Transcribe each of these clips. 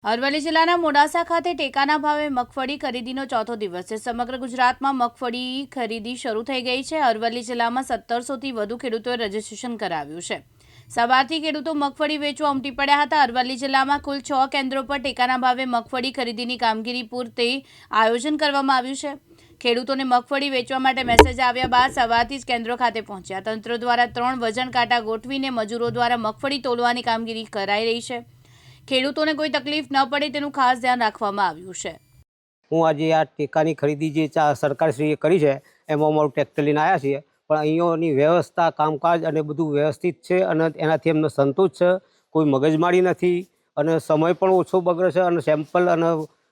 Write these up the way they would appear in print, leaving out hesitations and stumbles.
અરવલ્લી જિલ્લાના મોડાસા ખાતે ટેકાના ભાવે મગફળી ખરીદીનો ચોથો દિવસ છે। સમગ્ર ગુજરાતમાં મગફળી ખરીદી શરૂ થઈ ગઈ છે। અરવલ્લી જિલ્લામાં 1700થી વધુ ખેડૂતોએ રજીસ્ટ્રેશન કરાવ્યું છે। સવારથી ખેડૂતો મગફળી વેચવા ઉમટી પડ્યા હતા। અરવલ્લી જિલ્લામાં કુલ 6 કેન્દ્રો પર ટેકાના ભાવે મગફળી ખરીદીની કામગીરી પૂરતે આયોજન કરવામાં આવ્યું છે। ખેડૂતોને મગફળી વેચવા માટે મેસેજ આવ્યા બાદ સવારથી જ કેન્દ્રો ખાતે પહોંચ્યા। તંત્ર દ્વારા 3 વજન કાંટા ગોઠવીને મજૂરો દ્વારા મગફળી તોલવાની કામગીરી કરાઈ રહી છે। ખેડૂતોને કોઈ તકલીફ ન પડે તેનું ખાસ ધ્યાન રાખવામાં આવ્યું છે। હું આજે આ ટેકાની ખરીદી જે સરકારશ્રીએ કરી છે એમાં અમારું ટ્રેક્ટર લઈને આવ્યા છીએ, પણ અહીંયાની વ્યવસ્થા, કામકાજ અને બધું વ્યવસ્થિત છે અને એનાથી અમને સંતોષ છે। કોઈ મગજમારી નથી અને સમય પણ ઓછો બગડે છે અને સેમ્પલ અને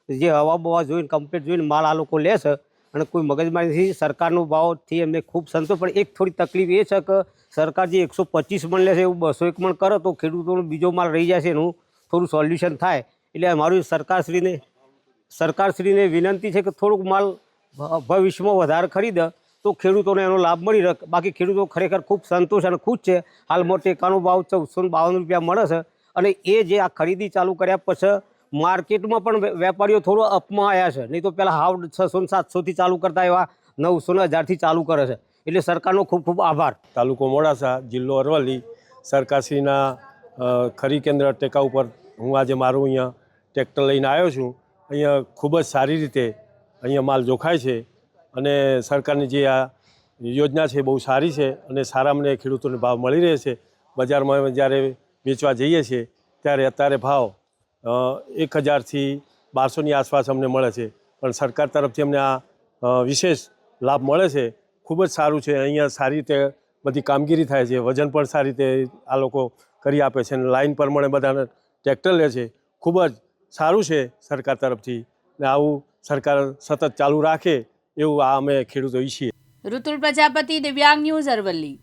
જે હવા બવા જોઈને કમ્પ્લીટ જોઈને માલ આ લોકો લે છે અને કોઈ મગજમારી નથી। સરકારનો ભાવથી અમને ખૂબ સંતોષ, પણ એક થોડી તકલીફ એ છે કે સરકાર જે 125 મણ લે છે એવું 201 મણ કરે તો ખેડૂતોનો બીજો માલ રહી જાય છે, એનું થોડું સોલ્યુશન થાય। એટલે અમારું સરકારશ્રીને વિનંતી છે કે થોડુંક માલ ભવિષ્યમાં વધારે ખરીદે તો ખેડૂતોને એનો લાભ મળી રહે। બાકી ખેડૂતો ખરેખર ખૂબ સંતોષ અને ખુશ છે। હાલમાં ટેકાનો ભાવ 1452 રૂપિયા મળે છે અને એ જે આ ખરીદી ચાલુ કર્યા પછી માર્કેટમાં પણ વેપારીઓ થોડો અપમાં આવ્યા છે, નહીં તો પહેલાં હાવ 600 700થી ચાલુ કરતા એવા 900 1000થી ચાલુ કરે છે। એટલે સરકારનો ખૂબ ખૂબ આભાર। તાલુકો મોડાસા, જિલ્લો અરવલ્લી, સરકારશ્રીના ખરી કેન્દ્ર ટેકા ઉપર હું આજે મારું અહીંયા ટ્રેક્ટર લઈને આવ્યો છું। અહીંયા ખૂબ જ સારી રીતે અહીંયા માલ જોખાય છે અને સરકારની જે આ યોજના છે બહુ સારી છે અને સારા અમને ખેડૂતોને ભાવ મળી રહે છે। બજારમાં જ્યારે વેચવા જઈએ છીએ ત્યારે અત્યારે ભાવ 1000થી 1200ની આસપાસ અમને મળે છે, પણ સરકાર તરફથી અમને આ વિશેષ લાભ મળે છે। ખૂબ જ સારું છે। અહીંયા સારી રીતે બધી કામગીરી થાય છે, વજન પણ સારી રીતે આ લોકો કરી આપે છે અને લાઈન પ્રમાણે બધાને ટ્રેક્ટર લે છે। ખૂબ જ સારું છે સરકાર તરફથી ને આવું સરકાર સતત ચાલુ રાખે એવું આ અમે ખેડૂતો ઈચ્છીએ। ઋતુલ પ્રજાપતિ, દિવ્યાંગ ન્યૂઝ, અરવલ્લી।